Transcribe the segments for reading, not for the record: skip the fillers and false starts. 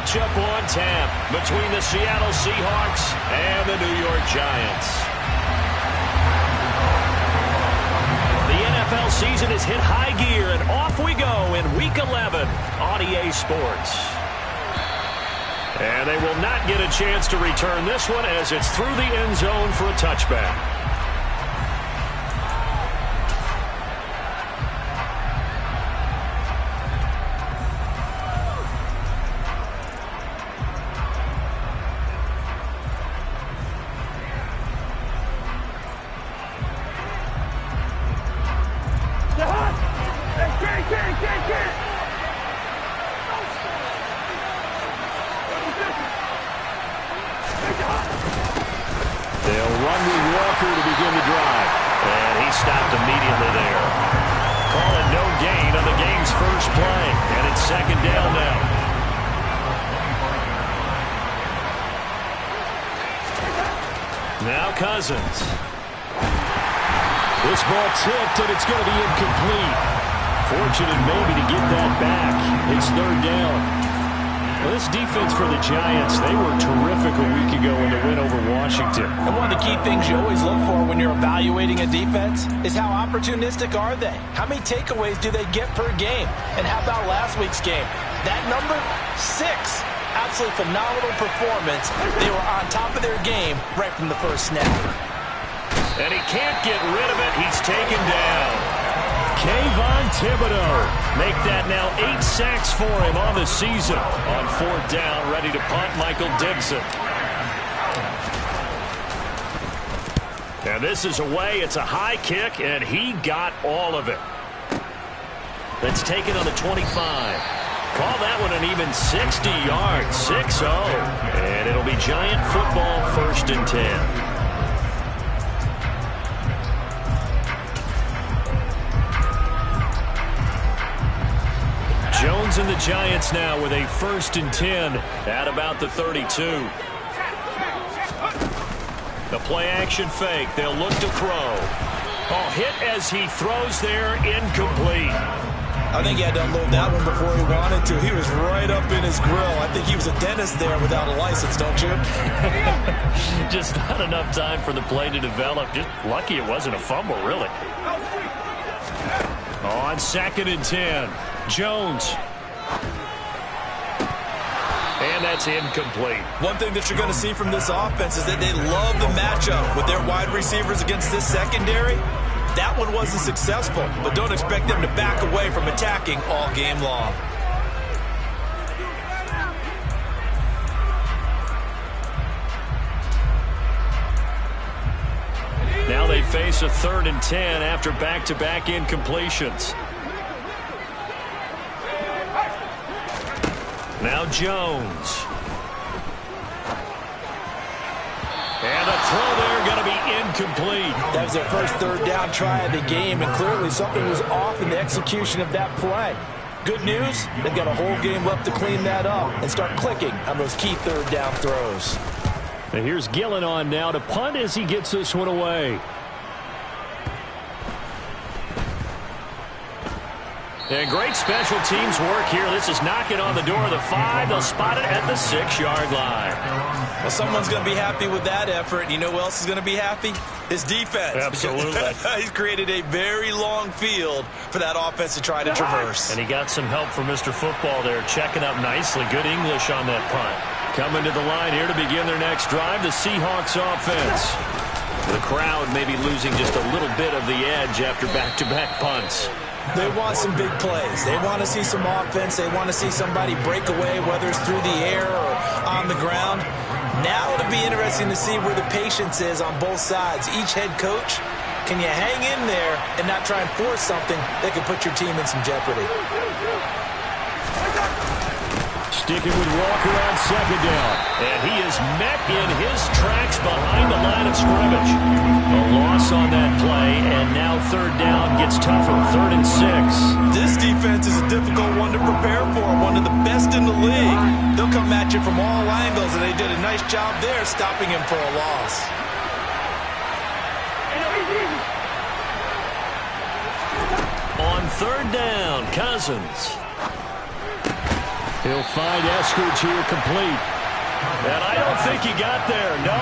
matchup on tap between the Seattle Seahawks and the New York Giants. The NFL season has hit high gear, and off we go in Week 11 on EA Sports. And they will not get a chance to return this one as it's through the end zone for a touchback. They'll run with Walker to begin the drive. And he stopped immediately there. Call it no gain on the game's first play. And it's second down now. Now Cousins. This ball tipped, and it's going to be incomplete. Fortunate maybe to get that back. It's third down. Well, this defense for the Giants, they were terrific a week ago in the win over Washington. And one of the key things you always look for when you're evaluating a defense is how opportunistic are they? How many takeaways do they get per game? And how about last week's game? That number, 6. Absolutely phenomenal performance. They were on top of their game right from the first snap. And he can't get rid of it. He's taken down. Kayvon Thibodeau. Make that now 8 sacks for him on the season. On fourth down, ready to punt, Michael Dixon. And this is away. It's a high kick, and he got all of it. That's taken on the 25. Call that one an even 60 yards, 6-0. And it'll be Giant football, 1st and 10. Jones and the Giants now with a 1st and 10 at about the 32. The play action fake. They'll look to throw. Oh, hit as he throws there, incomplete. I think he had to unload that one before he wanted to. He was right up in his grill. I think he was a dentist there without a license, don't you? Just not enough time for the play to develop. Just lucky it wasn't a fumble, really. On 2nd and 10. Jones. And that's incomplete. One thing that you're going to see from this offense is that they love the matchup with their wide receivers against this secondary. That one wasn't successful, but don't expect them to back away from attacking all game long. Now they face a 3rd and 10 after back-to-back incompletions. Now Jones. And the throw there going to be incomplete. That was their first 3rd down try of the game, and clearly something was off in the execution of that play. Good news, they've got a whole game left to clean that up and start clicking on those key 3rd down throws. And here's Gillen on now to punt as he gets this one away. And great special teams work here. This is knocking on the door of the 5. They'll spot it at the 6-yard line. Well, someone's going to be happy with that effort. And you know who else is going to be happy? His defense. Absolutely. He's created a very long field for that offense to try to traverse. And he got some help from Mr. Football there, checking up nicely. Good English on that punt. Coming to the line here to begin their next drive, the Seahawks offense. The crowd may be losing just a little bit of the edge after back-to-back punts. They want some big plays. They want to see some offense. They want to see somebody break away, whether it's through the air or on the ground. Now it'll be interesting to see where the patience is on both sides. Each head coach, can you hang in there and not try and force something that could put your team in some jeopardy? Sticking with Walker on 2nd down. And he is met in his tracks behind the line of scrimmage. A loss on that play, and now 3rd down gets tougher, 3rd and 6. This defense is a difficult one to prepare for, one of the best in the league. They'll come at you from all angles, and they did a nice job there stopping him for a loss. On 3rd down, Cousins. He'll find Eskridge here complete. And I don't think he got there, no.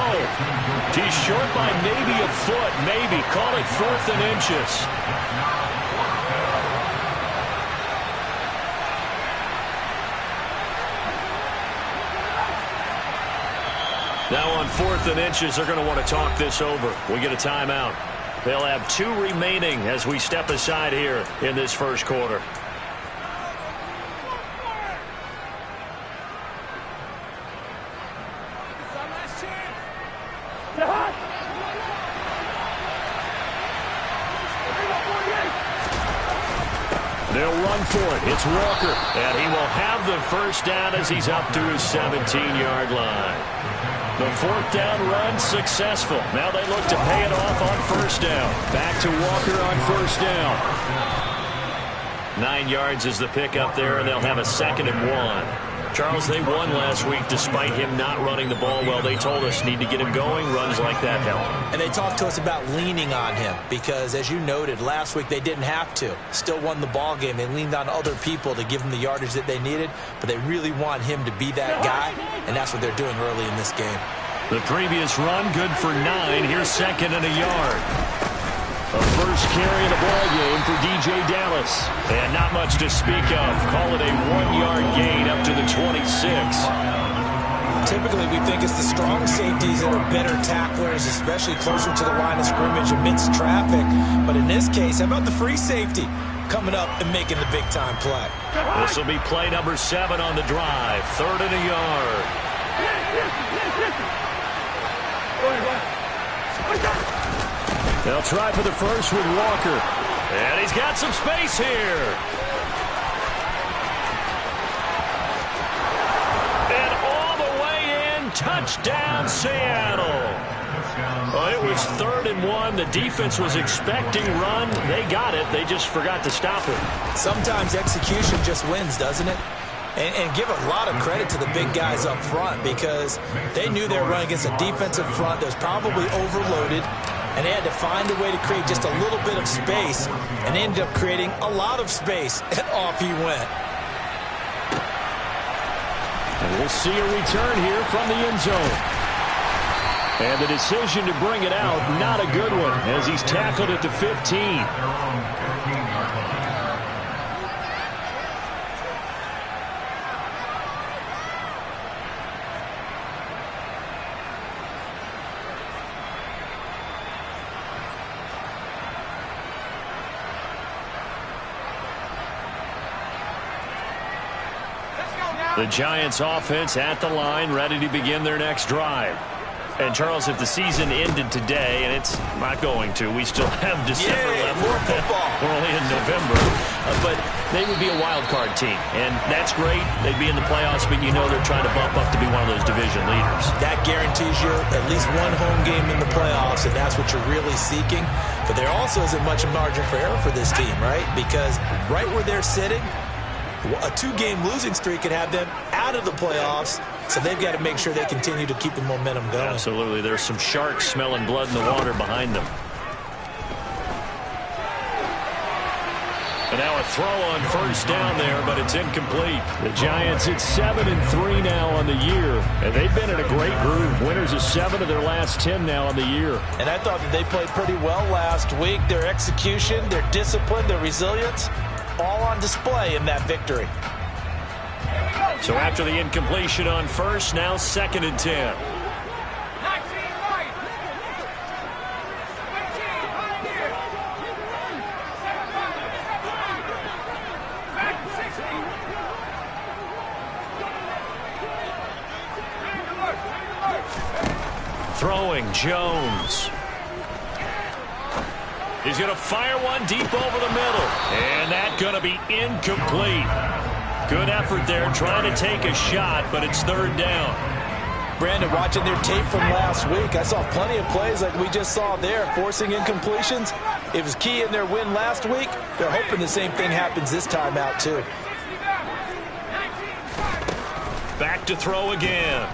He's short by maybe a foot, maybe. Call it 4th and inches. Now on 4th and inches, they're going to want to talk this over. We get a timeout. They'll have 2 remaining as we step aside here in this first quarter. They'll run for it. It's Walker. And he will have the first down as he's up to his 17-yard line. The 4th down run successful. Now they look to pay it off on first down. Back to Walker on first down. 9 yards is the pickup there, and they'll have a 2nd and 1. Charles, they won last week despite him not running the ball well. They told us need to get him going. Runs like that help. And they talked to us about leaning on him because, as you noted, last week they didn't have to. Still won the ball game. They leaned on other people to give them the yardage that they needed, but they really want him to be that guy, and that's what they're doing early in this game. The previous run, good for 9. Here's 2nd and a yard. A first carry in the ball game for DJ Dallas. And not much to speak of. Call it a 1-yard gain up to the 26. Typically, we think it's the strong safeties that are better tacklers, especially closer to the line of scrimmage amidst traffic. But in this case, how about the free safety coming up and making the big-time play? This will be play number 7 on the drive. 3rd and a yard. They'll try for the first with Walker. And he's got some space here. And all the way in, touchdown Seattle. Well, it was 3rd and 1. The defense was expecting run. They got it. They just forgot to stop it. Sometimes execution just wins, doesn't it? And give a lot of credit to the big guys up front because they knew they were running against a defensive front that was probably overloaded, and they had to find a way to create just a little bit of space, and they ended up creating a lot of space, and off he went. And we'll see a return here from the end zone. And the decision to bring it out, not a good one, as he's tackled at the 15. The Giants offense at the line, ready to begin their next drive. And, Charles, if the season ended today, and it's not going to, we still have December left. More football. We're only in November. But they would be a wild card team. And that's great. They'd be in the playoffs, but you know they're trying to bump up to be one of those division leaders. That guarantees you at least one home game in the playoffs, and that's what you're really seeking. But there also isn't much margin for error for this team, right? Because right where they're sitting, a 2-game losing streak could have them out of the playoffs, so they've got to make sure they continue to keep the momentum going. Absolutely. There's some sharks smelling blood in the water behind them. And now a throw on first down there, but it's incomplete. The Giants at 7-3 now on the year, and they've been in a great groove. Winners of 7 of their last 10 now on the year. And I thought that they played pretty well last week. Their execution, their discipline, their resilience, all on display in that victory. So after the incompletion on first, now 2nd and 10. Throwing Jones. He's going to fire one deep over the middle. And that's going to be incomplete. Good effort there trying to take a shot, but it's 3rd down. Brandon, watching their tape from last week, I saw plenty of plays like we just saw there, forcing incompletions. It was key in their win last week. They're hoping the same thing happens this time out, too. Back to throw again.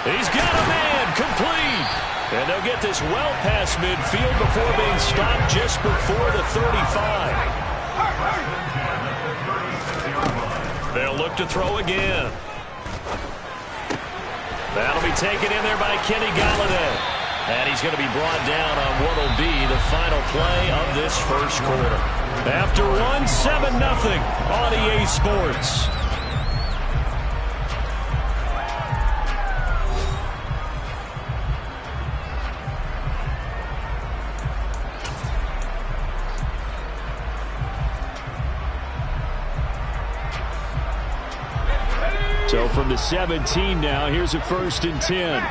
He's got a man, complete. And they'll get this well past midfield before being stopped just before the 35. They'll look to throw again. That'll be taken in there by Kenny Galladay. And he's going to be brought down on what will be the final play of this first quarter. After one, 7-0 on EA Sports. So from the 17 now, here's a 1st and 10.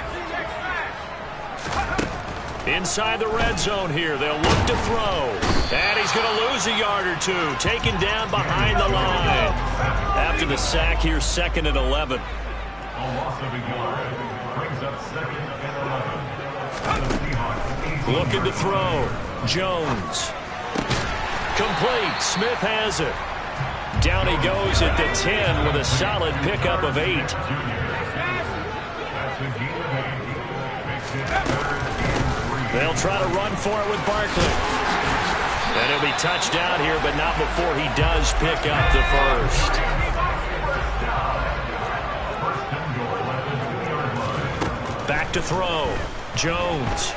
Inside the red zone here, they'll look to throw. And he's going to lose a yard or two, taken down behind the line. After the sack here, 2nd and 11. Looking to throw. Jones. Complete. Smith has it. Down he goes at the 10 with a solid pickup of 8. They'll try to run for it with Barkley. And he'll be touched down here, but not before he does pick up the first. Back to throw. Jones.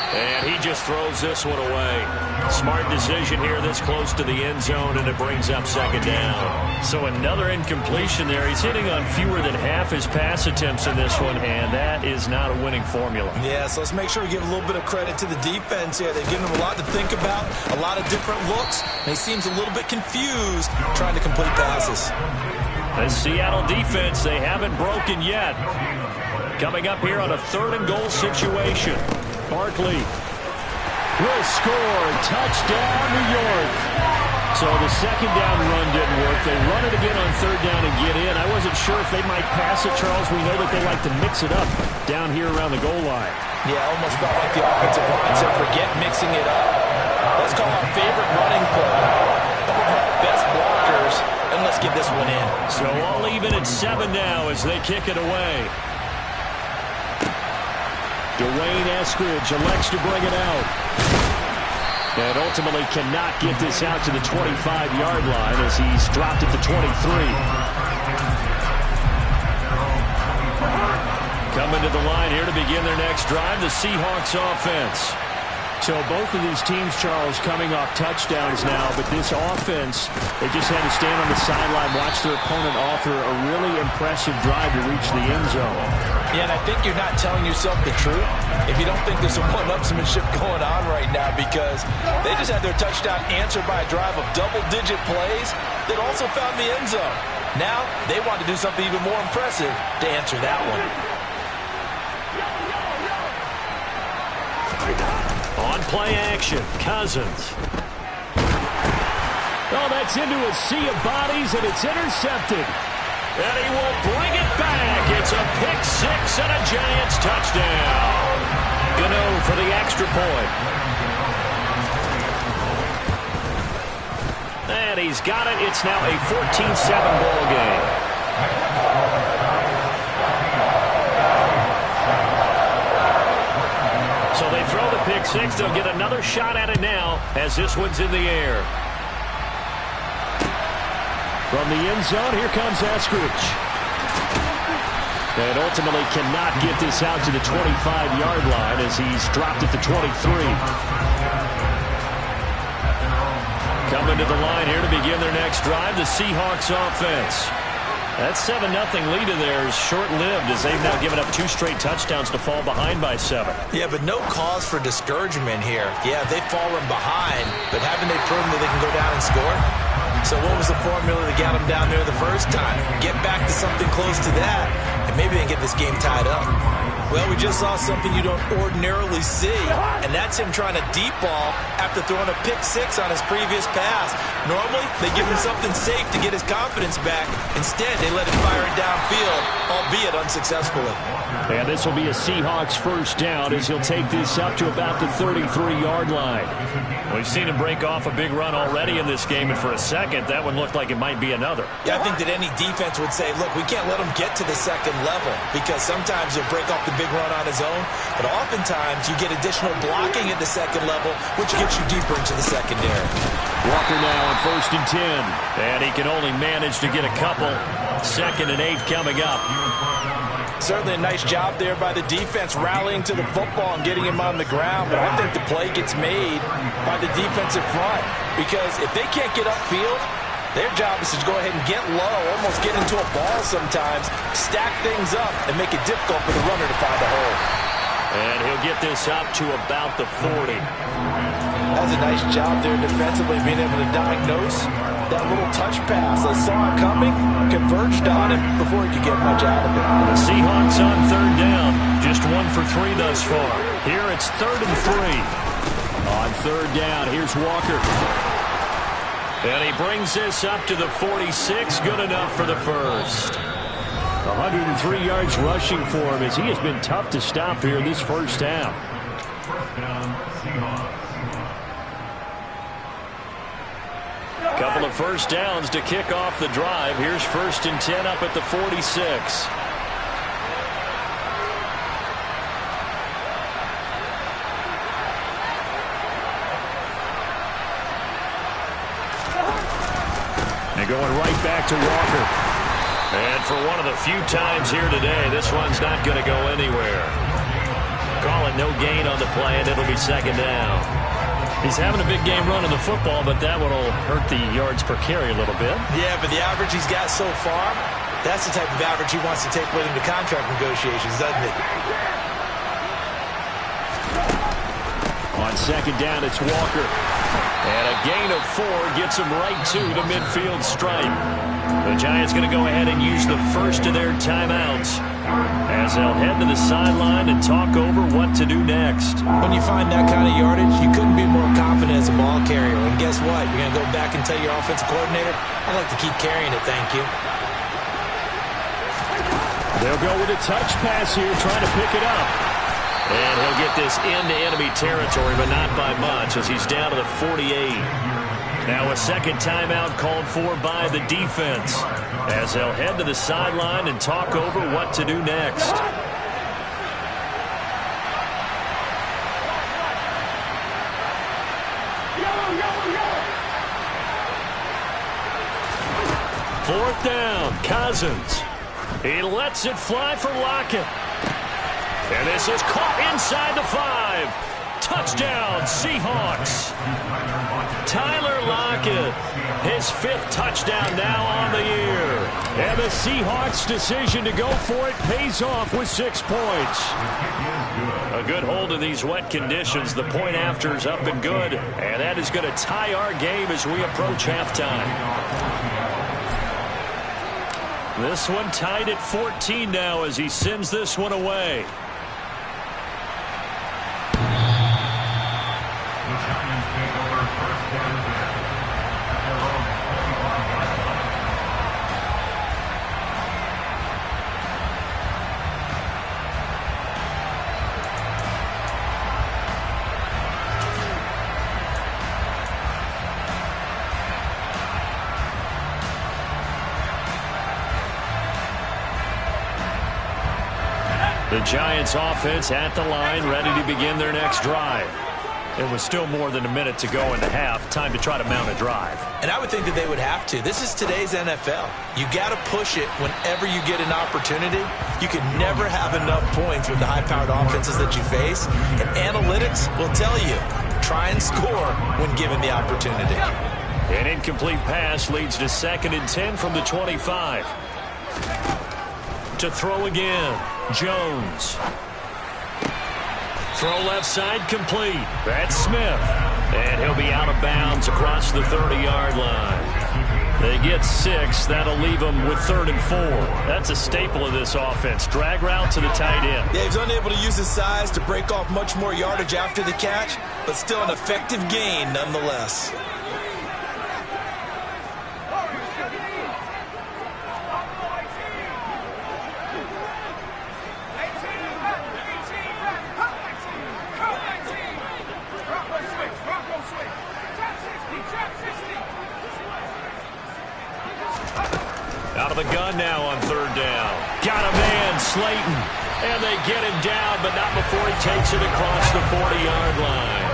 And he just throws this one away. Smart decision here this close to the end zone, and it brings up 2nd down. So another incompletion there. He's hitting on fewer than half his pass attempts in this one, and that is not a winning formula. Yeah, so let's make sure we give a little bit of credit to the defense here. They've given him a lot to think about, a lot of different looks, and he seems a little bit confused trying to complete passes. The Seattle defense, they haven't broken yet. Coming up here on a 3rd and goal situation. Barkley will score. Touchdown, New York. So the 2nd down run didn't work. They run it again on 3rd down and get in. I wasn't sure if they might pass it, Charles. We know that they like to mix it up down here around the goal line. Yeah, almost felt like the offensive line said, forget mixing it up. Let's call our favorite running play. Best blockers, and let's get this one in. So all even at 7 now as they kick it away. Dwayne Eskridge elects to bring it out. And ultimately cannot get this out to the 25-yard line as he's dropped at the 23. Coming to the line here to begin their next drive, the Seahawks offense. So both of these teams, Charles, coming off touchdowns now, but this offense, they just had to stand on the sideline, watch their opponent offer a really impressive drive to reach the end zone. Yeah, and I think you're not telling yourself the truth if you don't think there's some one-upsmanship going on right now, because they just had their touchdown answered by a drive of double-digit plays that also found the end zone. Now they want to do something even more impressive to answer that one. On play action, Cousins. Oh, that's into a sea of bodies, and it's intercepted. And he will bring it back. It's a pick 6 and a Giants touchdown. Gano for the extra point. And he's got it. It's now a 14-7 ball game. So they throw the pick 6. They'll get another shot at it now as this one's in the air. From the end zone, here comes Eskridge. And ultimately cannot get this out to the 25-yard line as he's dropped at the 23. Coming to the line here to begin their next drive, the Seahawks offense. That 7-0 lead of theirs short-lived as they've now given up 2 straight touchdowns to fall behind by 7. Yeah, but no cause for discouragement here. Yeah, they've fallen behind, but haven't they proven that they can go down and score? So what was the formula that got them down there the first time? Get back to something close to that, and maybe they can get this game tied up. Well, we just saw something you don't ordinarily see, and that's him trying to deep ball after throwing a pick 6 on his previous pass. Normally, they give him something safe to get his confidence back. Instead, they let him fire it downfield, albeit unsuccessfully. And this will be a Seahawks first down as he'll take this up to about the 33-yard line. We've seen him break off a big run already in this game, and for a second, that one looked like it might be another. Yeah, I think that any defense would say, look, we can't let him get to the second level, because sometimes he'll break off the big run on his own, but oftentimes you get additional blocking at the second level, which gets you deeper into the secondary. Walker now on 1st and 10. And he can only manage to get a couple. 2nd and 8 coming up. Certainly a nice job there by the defense rallying to the football and getting him on the ground. But I think the play gets made by the defensive front. Because if they can't get upfield, their job is to go ahead and get low, almost get into a ball sometimes, stack things up, and make it difficult for the runner to find a hole. And he'll get this up to about the 40. That's a nice job there defensively, being able to diagnose that little touch pass. They saw it coming, converged on it before he could get much out of it. The Seahawks on 3rd down. Just 1 for 3 thus far. Here it's 3rd and 3. On 3rd down, here's Walker. And he brings this up to the 46. Good enough for the first. 103 yards rushing for him as he has been tough to stop here in this first half. Couple of first downs to kick off the drive. Here's 1st and 10 up at the 46. And going right back to Walker. And for one of the few times here today, this one's not going to go anywhere. Call it no gain on the play, and it'll be 2nd down. He's having a big game running the football, but that one will hurt the yards per carry a little bit. Yeah, but the average he's got so far, that's the type of average he wants to take with him to contract negotiations, doesn't it? On 2nd down, it's Walker. And a gain of 4 gets him right to the midfield stripe. The Giants going to go ahead and use the first of their timeouts as they'll head to the sideline and talk over what to do next. When you find that kind of yardage, you couldn't be more confident as a ball carrier. And guess what? You're going to go back and tell your offensive coordinator, I'd like to keep carrying it, thank you. They'll go with a touch pass here, trying to pick it up. And he'll get this into enemy territory, but not by much as he's down to the 48. Now a 2nd timeout called for by the defense as they'll head to the sideline and talk over what to do next. Fourth down, Cousins. He lets it fly for Lockett. And this is caught inside the 5. Touchdown, Seahawks. Tyler Lockett, his 5th touchdown now on the year. And the Seahawks' decision to go for it pays off with 6 points. A good hold in these wet conditions. The point after is up and good. And that is going to tie our game as we approach halftime. This one tied at 14 now as he sends this one away. The Giants offense at the line, ready to begin their next drive. It was still more than a minute to go in the half. Time to try to mount a drive. And I would think that they would have to. This is today's NFL. You got to push it whenever you get an opportunity. You can never have enough points with the high-powered offenses that you face. And analytics will tell you, try and score when given the opportunity. An incomplete pass leads to 2nd and 10 from the 25. To throw again, Jones. Throw left side complete. That's Smith. And he'll be out of bounds across the 30-yard line. They get 6. That'll leave them with 3rd and 4. That's a staple of this offense. Drag route to the tight end. Yeah, he's unable to use his size to break off much more yardage after the catch, but still an effective gain nonetheless. Out of the gun now on 3rd down. Got a man, Slayton. And they get him down, but not before he takes it across the 40-yard line.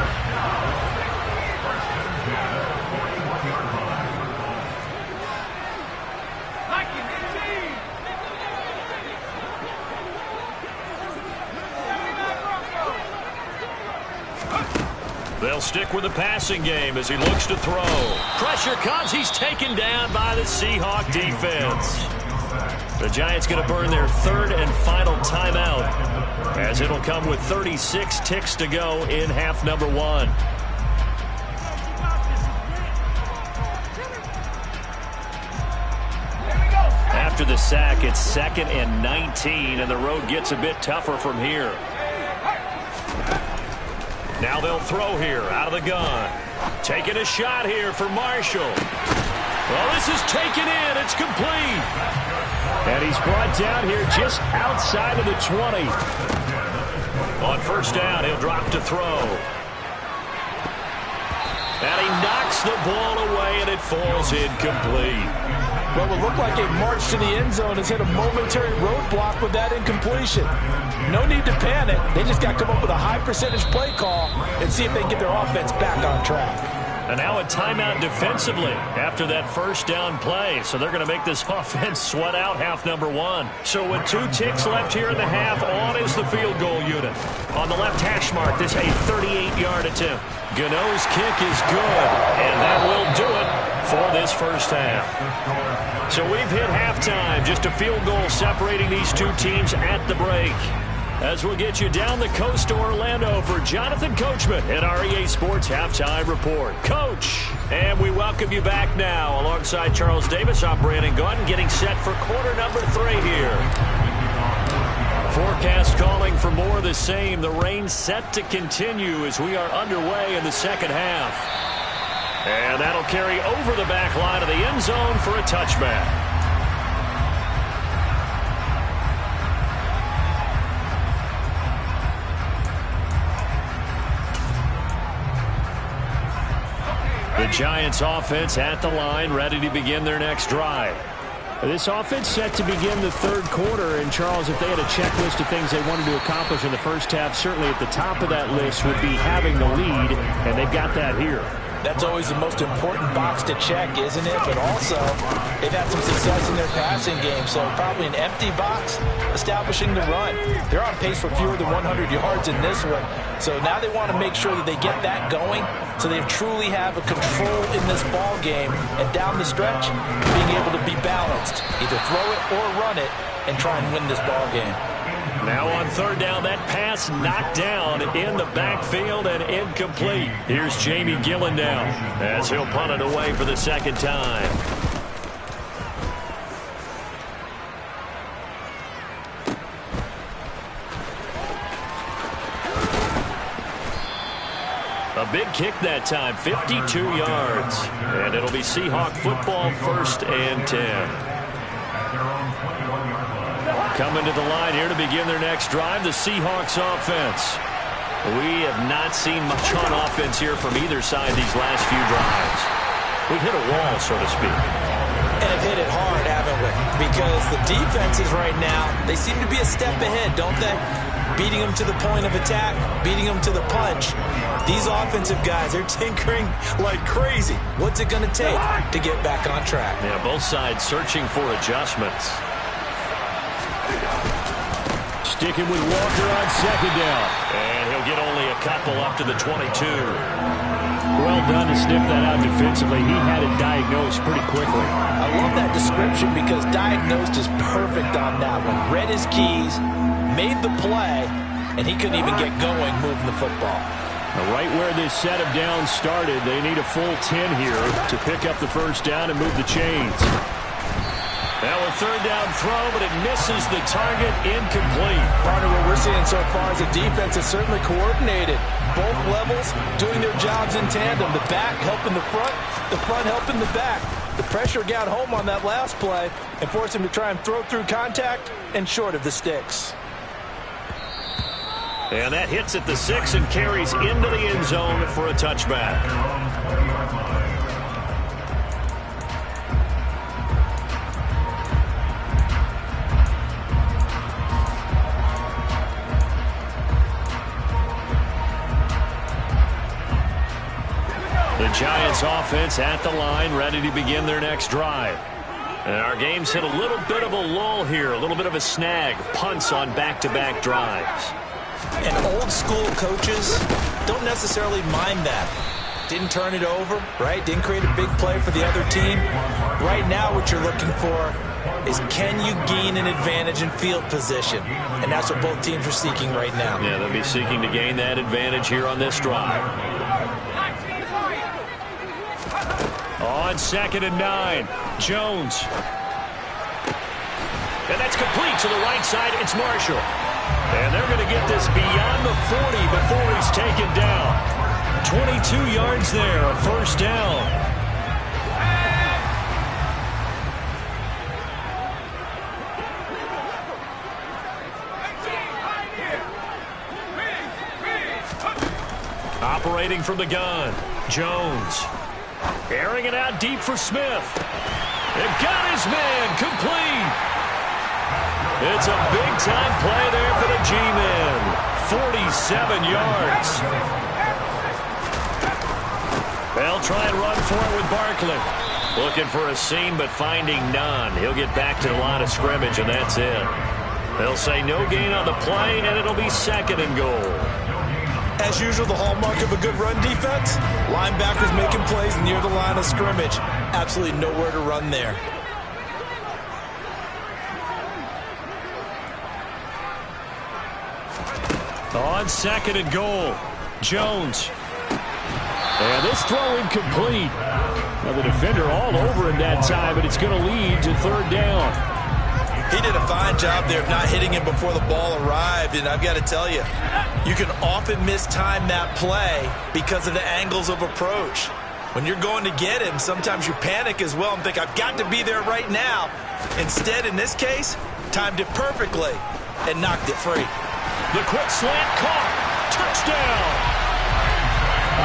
stick with the passing game as he looks to throw. Pressure comes. He's taken down by the Seahawk defense. The Giants going to burn their third and final timeout, as it'll come with 36 ticks to go in half number one. After the sack, it's 2nd and 19, and the road gets a bit tougher from here. Now they'll throw here out of the gun. Taking a shot here for Marshall. Well, this is taken in. It's complete. And he's brought down here just outside of the 20. On first down, he'll drop to throw. And he knocks the ball away, and it falls incomplete. Well, it looked like a march to the end zone has hit a momentary roadblock with that incompletion. No need to panic. They just got to come up with a high percentage play call and see if they can get their offense back on track. And now a timeout defensively after that first down play. So they're going to make this offense sweat out half number one. So with 2 ticks left here in the half, on is the field goal unit. On the left hash mark, this a 38-yard attempt. Gano's kick is good, and that will do it for this first half. So we've hit halftime, just a field goal separating these two teams at the break. As we'll get you down the coast to Orlando for Jonathan Coachman at our EA Sports Halftime Report. Coach, and we welcome you back now alongside Charles Davis. I'm Brandon Gaudin, getting set for quarter number 3 here. Forecast calling for more of the same. The rain set to continue as we are underway in the second half. And that'll carry over the back line of the end zone for a touchback. The Giants offense at the line, ready to begin their next drive. This offense set to begin the third quarter, and Charles, if they had a checklist of things they wanted to accomplish in the first half, certainly at the top of that list would be having the lead, and they've got that here. That's always the most important box to check, isn't it? But also, they've had some success in their passing game, so probably an empty box establishing the run. They're on pace for fewer than 100 yards in this one, so now they want to make sure that they get that going so they truly have a control in this ball game, and down the stretch, being able to be balanced. Either throw it or run it and try and win this ball game. Now on third down, that pass knocked down in the backfield and incomplete. Here's Jamie Gillen now as he'll punt it away for the second time. A big kick that time, 52 yards. And it'll be Seahawk football, 1st and 10. Coming to the line here to begin their next drive, the Seahawks offense. We have not seen much on offense here from either side these last few drives. We've hit a wall, so to speak. And have hit it hard, haven't we? Because the defenses right now, they seem to be a step ahead, don't they? Beating them to the point of attack, beating them to the punch. These offensive guys, they're tinkering like crazy. What's it going to take to get back on track? Yeah, both sides searching for adjustments. Sticking with Walker on second down. And he'll get only a couple up to the 22. Well done to sniff that out defensively. He had it diagnosed pretty quickly. I love that description because diagnosed is perfect on that one. Read his keys, made the play, and he couldn't even get going moving the football. Right where this set of downs started, they need a full 10 here to pick up the first down and move the chains. Now a third down throw, but it misses the target, incomplete. Partner, what we're seeing so far is the defense is certainly coordinated. Both levels doing their jobs in tandem. The back helping the front helping the back. The pressure got home on that last play and forced him to try and throw through contact and short of the sticks. And that hits at the 6 and carries into the end zone for a touchback. The Giants offense at the line, ready to begin their next drive. And our game's hit a little bit of a lull here, a little bit of a snag, punts on back-to-back drives. And old school coaches, don't necessarily mind that. Didn't turn it over, right? Didn't create a big play for the other team. Right now what you're looking for is, can you gain an advantage in field position? And that's what both teams are seeking right now. Yeah, they'll be seeking to gain that advantage here on this drive. On 2nd and 9, Jones. And that's complete to the right side. It's Marshall. And they're going to get this beyond the 40 before he's taken down. 22 yards there, a first down. Operating from the gun, Jones. Airing it out deep for Smith. It got his man complete. It's a big-time play there for the G-men. 47 yards. They'll try and run for it with Barkley. Looking for a seam, but finding none. He'll get back to the line of scrimmage, and that's it. They'll say no gain on the play, and it'll be 2nd and goal. As usual, the hallmark of a good run defense, linebackers making plays near the line of scrimmage. Absolutely nowhere to run there. On 2nd and goal, Jones. And this throw incomplete. Now the defender all over him that time, but it's going to lead to 3rd down. He did a fine job there of not hitting him before the ball arrived, and I've got to tell you, you can often mistime that play because of the angles of approach. When you're going to get him, sometimes you panic as well and think, I've got to be there right now. Instead, in this case, timed it perfectly and knocked it free. The quick slant caught. Touchdown.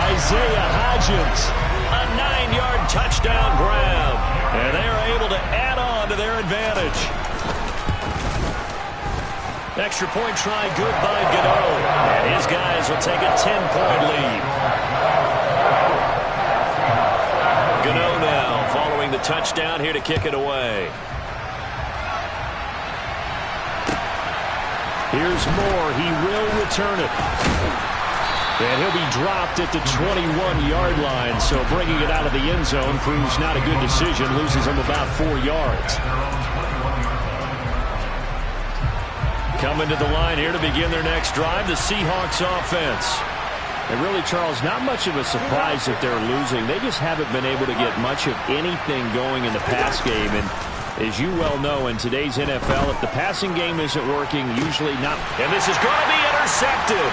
Isaiah Hodgins. A 9-yard touchdown grab. And they are able to add on to their advantage. Extra point try good by Gano. And his guys will take a 10-point lead. Gano now following the touchdown here to kick it away. Here's Moore. He will return it. And he'll be dropped at the 21-yard line. So bringing it out of the end zone proves not a good decision. Loses him about 4 yards. Coming to the line here to begin their next drive, the Seahawks offense. And really, Charles, not much of a surprise that they're losing. They just haven't been able to get much of anything going in the pass game. And as you well know, in today's NFL, if the passing game isn't working, usually not. And this is going to be intercepted.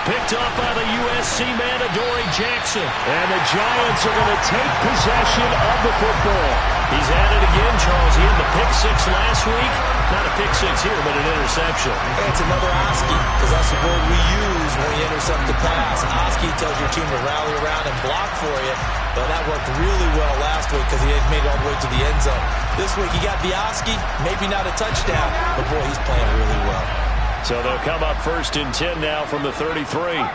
Picked up by the USC man, Adoree Jackson. And the Giants are going to take possession of the football. He's at it again, Charles. He had the pick 6 last week. Not a pick 6 here, but an interception. It's another Oski, because that's the word we use when we intercept the pass. Oski tells your team to rally around and block for you. But that worked really well last week because he had made it all the way to the end zone. This week he got the Oski, maybe not a touchdown, but boy, he's playing really well. So they'll come up 1st and 10 now from the 33.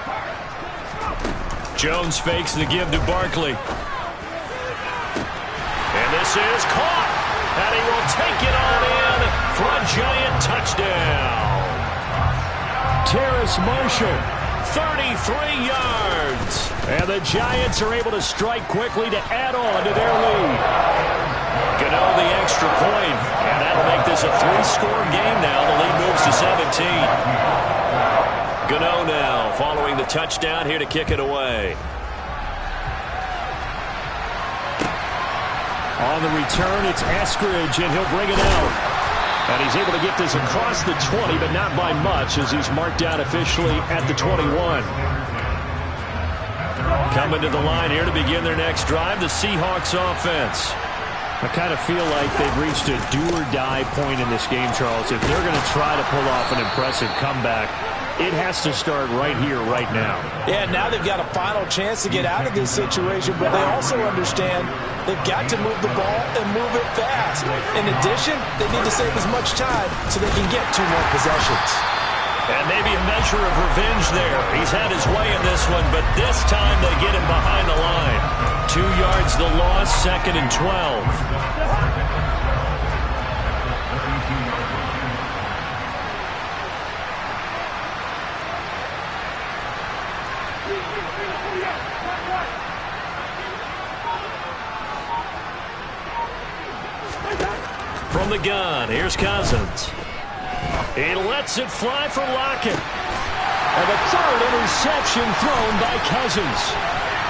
Jones fakes the give to Barkley. And this is caught. And he will take it on in for a Giant touchdown. Terrace Marshall. 33 yards. And the Giants are able to strike quickly to add on to their lead. Gano the extra point. And that'll make this a 3-score game now. The lead moves to 17. Gano now following the touchdown here to kick it away. On the return, it's Eskridge, and he'll bring it out. And he's able to get this across the 20, but not by much, as he's marked down officially at the 21. Coming to the line here to begin their next drive, the Seahawks offense. I kind of feel like they've reached a do-or-die point in this game, Charles. If they're going to try to pull off an impressive comeback, it has to start right here, right now. Yeah, now they've got a final chance to get out of this situation, but they also understand they've got to move the ball and move it fast. In addition, they need to save as much time so they can get 2 more possessions. And maybe a measure of revenge there. He's had his way in this one, but this time they get him behind the line. 2 yards the loss, 2nd and 12. From the gun, here's Cousins. He lets it fly for Lockett. And the third interception thrown by Cousins.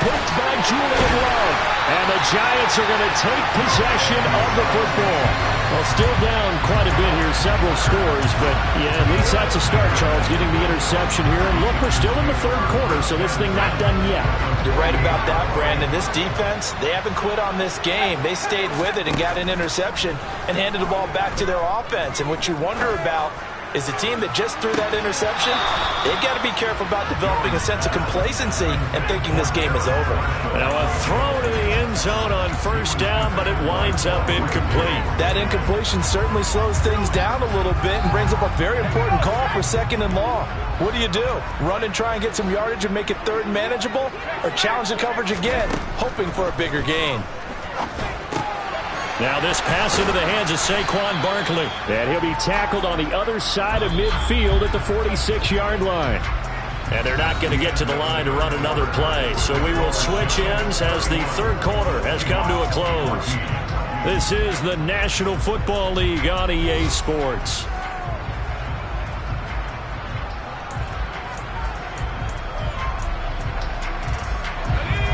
Picked by Julian Love. And the Giants are going to take possession of the football. Well, still down quite a bit here, several scores. But, yeah, at least that's a start, Charles, getting the interception here. And look, we're still in the third quarter, so this thing not done yet. You're right about that, Brandon. This defense, they haven't quit on this game. They stayed with it and got an interception and handed the ball back to their offense. And what you wonder about is the team that just threw that interception, they've got to be careful about developing a sense of complacency and thinking this game is over. Now a throw to the end zone on first down, but it winds up incomplete. That incompletion certainly slows things down a little bit and brings up a very important call for 2nd and long. What do? Run and try and get some yardage and make it third and manageable, or challenge the coverage again, hoping for a bigger gain? Now this pass into the hands of Saquon Barkley. And he'll be tackled on the other side of midfield at the 46-yard line. And they're not going to get to the line to run another play. So we will switch ends as the third quarter has come to a close. This is the National Football League on EA Sports.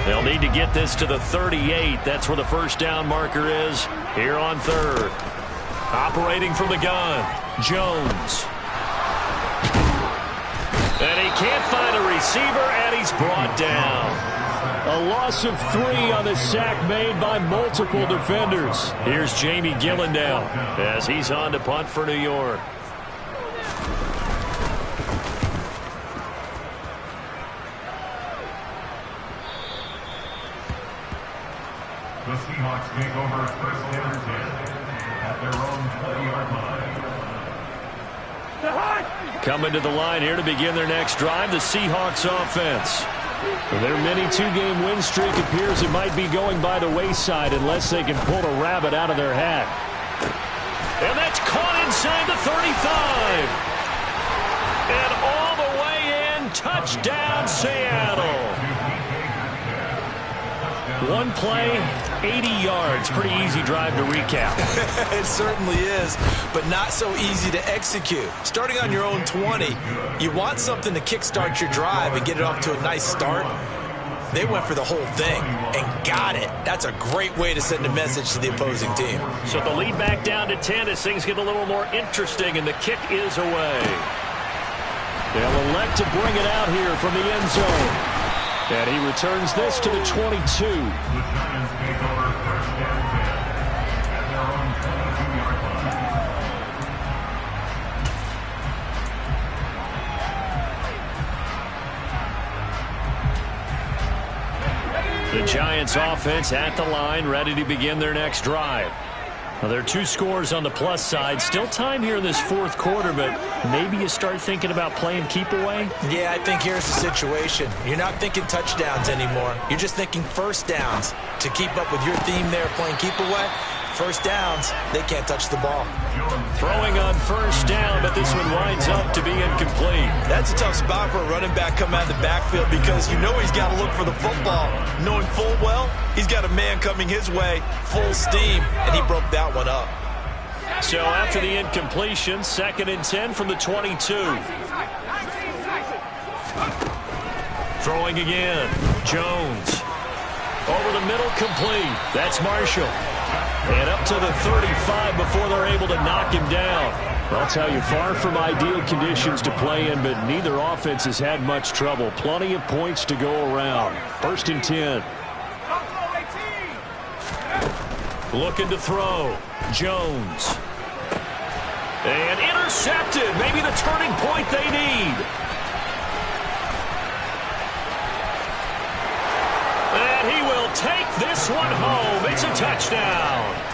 They'll need to get this to the 38. That's where the first down marker is here on third. Operating from the gun, Jones. And he can't find a receiver, and he's brought down. A loss of 3 on the sack made by multiple defenders. Here's Jamie Gillen now as he's on to punt for New York. The Seahawks take over first down 10 at their own 20-yard line. Coming to the line here to begin their next drive, the Seahawks offense. Their mini 2-game win streak appears it might be going by the wayside unless they can pull a rabbit out of their hat. And that's caught inside the 35. And all the way in, touchdown Seattle. One play, 80 yards. Pretty easy drive to recap. It certainly is, but not so easy to execute. Starting on your own 20, you want something to kickstart your drive and get it off to a nice start. They went for the whole thing and got it. That's a great way to send a message to the opposing team. So the lead back down to 10 as things get a little more interesting, and the kick is away. They'll elect to bring it out here from the end zone. And he returns this to the 22. The Giants take over first down 10 at their own 22-yard line. The Giants offense at the line, ready to begin their next drive. Now, there are 2 scores on the plus side. Still time here in this fourth quarter, but maybe you start thinking about playing keep away? Yeah, I think here's the situation. You're not thinking touchdowns anymore. You're just thinking first downs. To keep up with your theme there, playing keep away, first downs, they can't touch the ball. Throwing on first down, but this one winds up to be incomplete. That's a tough spot for a running back coming out of the backfield because you know he's got to look for the football. Knowing full well, he's got a man coming his way, full steam, and he broke that one up. So after the incompletion, 2nd and 10 from the 22. Throwing again, Jones. Over the middle, complete. That's Marshall. And up to the 35 before they're able to knock him down. I'll tell you, far from ideal conditions to play in, but neither offense has had much trouble. Plenty of points to go around. 1st and 10. Looking to throw. Jones. And intercepted. Maybe the turning point they need. And he will take this one home. It's a touchdown.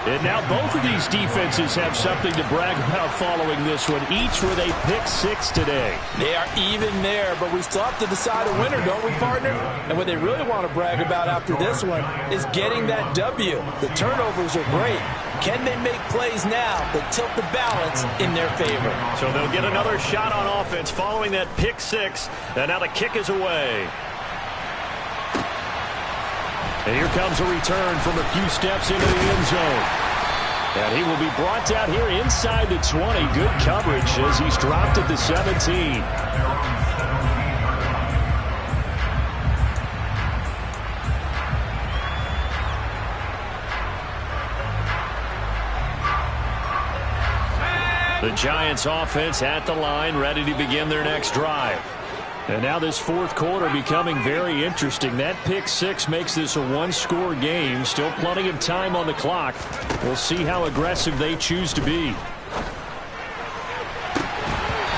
And now both of these defenses have something to brag about following this one, each with a pick 6 today. They are even there, but we still have to decide a winner, don't we, partner? And what they really want to brag about after this one is getting that W. The turnovers are great. Can they make plays now that tilt the balance in their favor? So they'll get another shot on offense following that pick 6. And now the kick is away. And here comes a return from a few steps into the end zone. And he will be brought down here inside the 20. Good coverage as he's dropped at the 17. The Giants offense at the line, ready to begin their next drive. And now this fourth quarter becoming very interesting. That pick six makes this a one-score game. Still plenty of time on the clock. We'll see how aggressive they choose to be.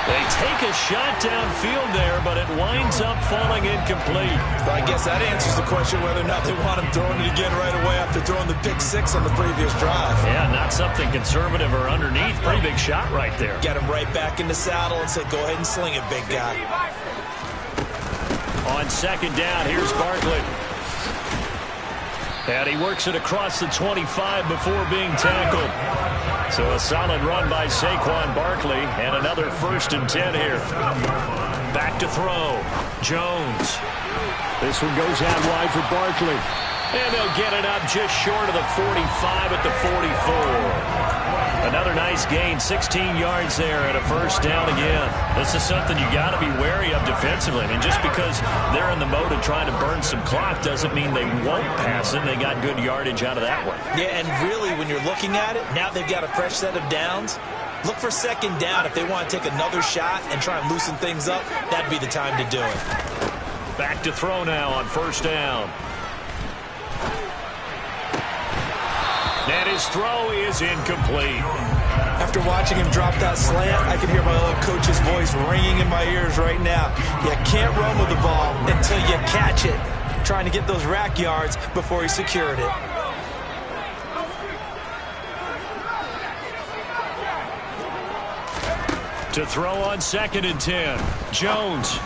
They take a shot downfield there, but it winds up falling incomplete. Well, I guess that answers the question whether or not they want him throwing it again right away after throwing the pick six on the previous drive. Yeah, not something conservative or underneath. Pretty big shot right there. Get him right back in the saddle and say, go ahead and sling it, big guy. On second down, here's Barkley. And he works it across the 25 before being tackled. So a solid run by Saquon Barkley, and another 1st and 10 here. Back to throw. Jones. This one goes out wide for Barkley. And they'll get it up just short of the 45 at the 44. Another nice gain, 16 yards there and a 1st down again. This is something you got to be wary of defensively. I mean, just because they're in the mode of trying to burn some clock doesn't mean they won't pass it. They got good yardage out of that one. Yeah, and really, when you're looking at it, now they've got a fresh set of downs. Look for second down. If they want to take another shot and try and loosen things up, that'd be the time to do it. Back to throw now on 1st down. And his throw is incomplete. After watching him drop that slant, I can hear my old coach's voice ringing in my ears right now. You can't run with the ball until you catch it. Trying to get those rack yards before he secured it. To throw on 2nd and 10. Jones.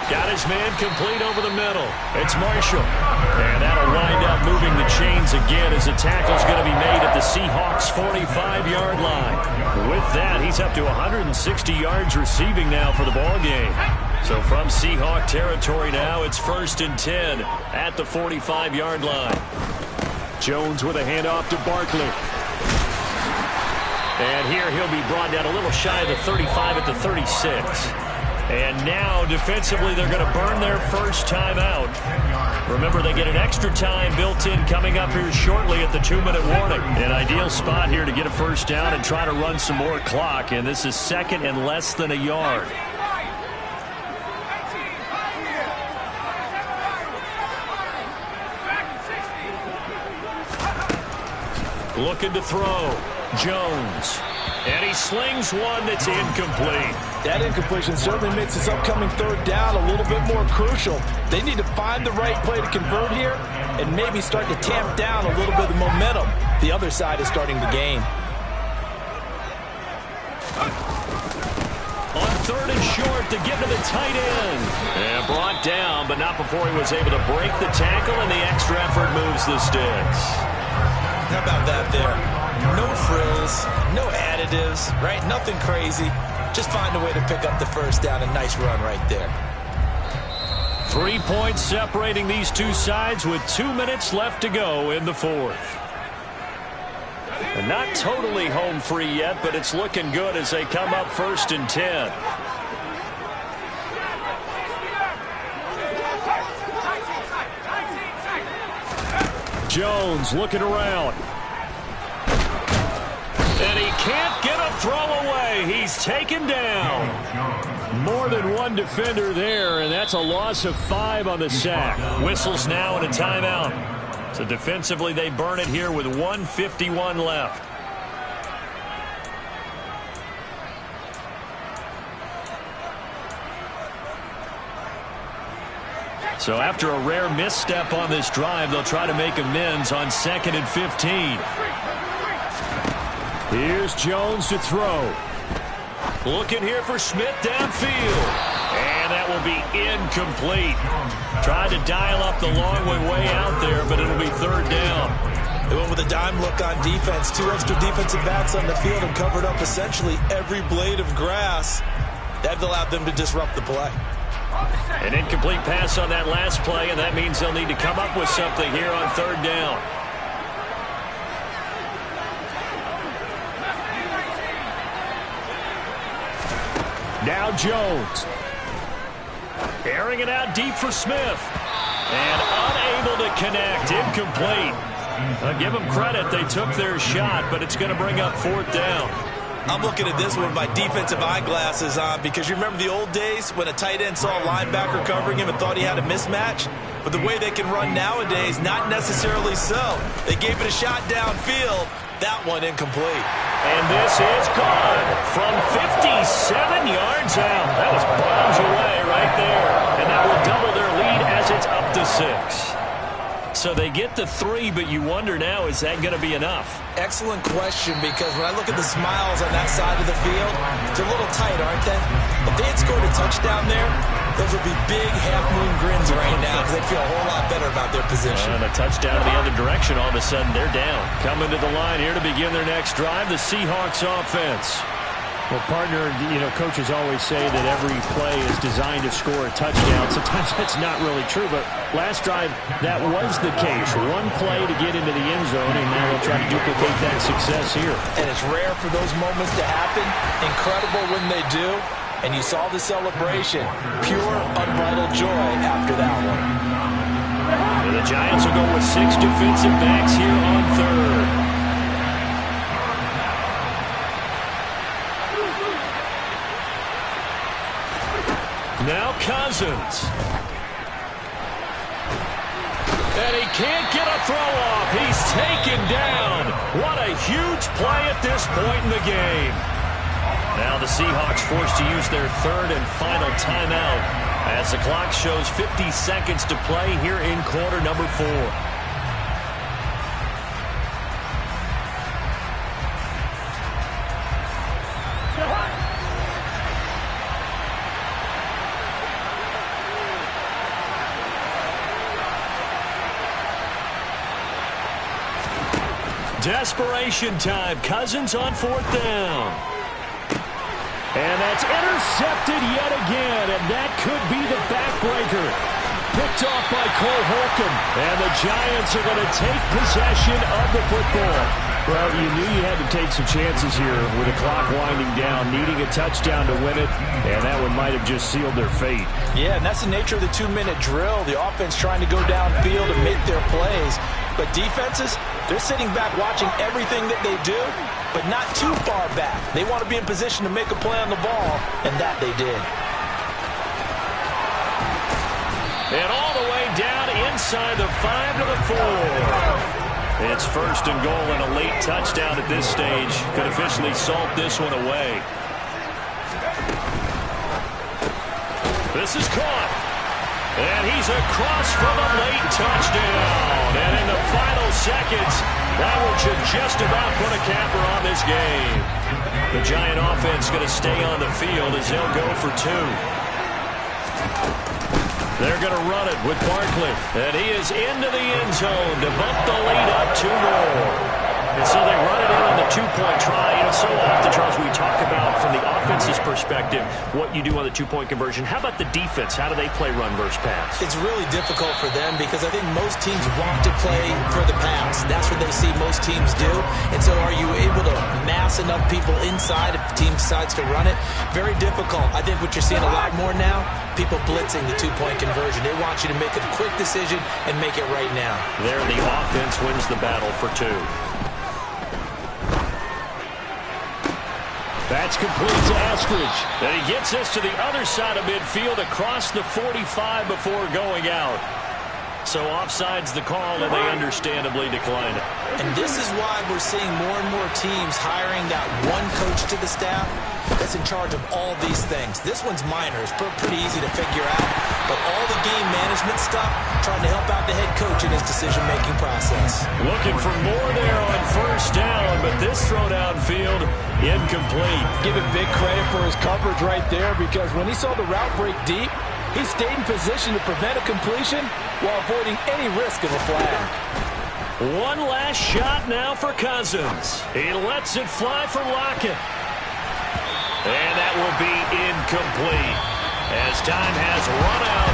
Got his man complete over the middle. It's Marshall. And that'll wind up moving the chains again as the tackle's going to be made at the Seahawks' 45-yard line. With that, he's up to 160 yards receiving now for the ball game. So from Seahawk territory now, it's 1st and 10 at the 45-yard line. Jones with a handoff to Barkley. And here he'll be brought down a little shy of the 35 at the 36. And now, defensively, they're going to burn their first time out. Remember, they get an extra time built in coming up here shortly at the 2-minute warning. An ideal spot here to get a 1st down and try to run some more clock. And this is 2nd and less than a yard. Looking to throw. Jones. And he slings one that's incomplete. That incompletion certainly makes this upcoming 3rd down a little bit more crucial. They need to find the right play to convert here and maybe start to tamp down a little bit of momentum. The other side is starting to gain. On 3rd and short to get to the tight end. And brought down, but not before he was able to break the tackle, and the extra effort moves the sticks. How about that there? No frills, no additives, right? Nothing crazy. Just find a way to pick up the 1st down. A nice run right there. 3 points separating these two sides with 2 minutes left to go in the 4th. And not totally home free yet, but it's looking good as they come up 1st and 10. Jones looking around. And he can't get a throw away. He's taken down. More than one defender there, and that's a loss of 5 on the sack. Whistles now and a timeout. So defensively, they burn it here with 1:51 left. So after a rare misstep on this drive, they'll try to make amends on 2nd and 15. Here's Jones to throw. Looking here for Smith downfield. And that will be incomplete. Tried to dial up the long way out there, but it'll be 3rd down. They went with a dime look on defense. 2 extra defensive backs on the field and covered up essentially every blade of grass. That allowed them to disrupt the play. An incomplete pass on that last play, and that means they'll need to come up with something here on 3rd down. Now Jones. Airing it out deep for Smith. And unable to connect. Incomplete. I'll give them credit. They took their shot, but it's going to bring up 4th down. I'm looking at this with my defensive eyeglasses on because you remember the old days when a tight end saw a linebacker covering him and thought he had a mismatch? But the way they can run nowadays, not necessarily so. They gave it a shot downfield. That one incomplete. And this is gone from 57 yards out. That was bombs away right there. And that will double their lead as it's up to 6. So they get the 3, but you wonder now, is that going to be enough? Excellent question, because when I look at the smiles on that side of the field, it's a little tight, aren't they? If they had scored a touchdown there, those would be big half-moon grins right now because they'd feel a whole lot better about their position. And a touchdown in the other direction, all of a sudden they're down. Coming to the line here to begin their next drive, the Seahawks offense. Well, partner, coaches always say that every play is designed to score a touchdown. Sometimes that's not really true, but last drive, that was the case. One play to get into the end zone, and now they'll try to duplicate that success here. And it's rare for those moments to happen. Incredible when they do. And you saw the celebration. Pure, unbridled joy after that one. And the Giants will go with 6 defensive backs here on 3rd. Now Cousins. And he can't get a throw off. He's taken down. What a huge play at this point in the game. Now the Seahawks forced to use their 3rd and final timeout as the clock shows 50 seconds to play here in quarter number 4. Desperation time. Cousins on 4th down. And that's intercepted yet again, and that could be the backbreaker. Picked off by Cole Holcomb. And the Giants are going to take possession of the football. Well, you knew you had to take some chances here with the clock winding down, needing a touchdown to win it, and that one might have just sealed their fate. Yeah, and that's the nature of the 2-minute drill. The offense trying to go downfield and make their plays. But defenses, they're sitting back watching everything that they do, but not too far back. They want to be in position to make a play on the ball, and that they did. And all the way down inside the 5 to the 4. It's 1st and goal, and a late touchdown at this stage could officially salt this one away. This is caught. And he's across from a late touchdown. And in the final seconds, that one should just about put a capper on this game. The Giant offense going to stay on the field as they'll go for 2. They're going to run it with Barkley. And he is into the end zone to bump the lead up 2 more. And so they run it in on the 2-point try. So often, Charles, we talk about from the offense's perspective what you do on the 2-point conversion. How about the defense? How do they play run versus pass? It's really difficult for them because I think most teams want to play for the pass. That's what they see most teams do. And so are you able to mass enough people inside if the team decides to run it? Very difficult. I think what you're seeing a lot more now, people blitzing the 2-point conversion. They want you to make a quick decision and make it right now. There, the offense wins the battle for 2. That's complete to Eskridge. And he gets us to the other side of midfield across the 45 before going out. So offside's the call, and they understandably decline it. And this is why we're seeing more and more teams hiring that one coach to the staff that's in charge of all these things. This one's minor. It's pretty easy to figure out. But all the game management stuff, trying to help out the head coach in his decision-making process. Looking for more there on 1st down, but this throw downfield, incomplete. Give him big credit for his coverage right there, because when he saw the route break deep, he stayed in position to prevent a completion while avoiding any risk of a flag. One last shot now for Cousins. He lets it fly for Lockett. And that will be incomplete as time has run out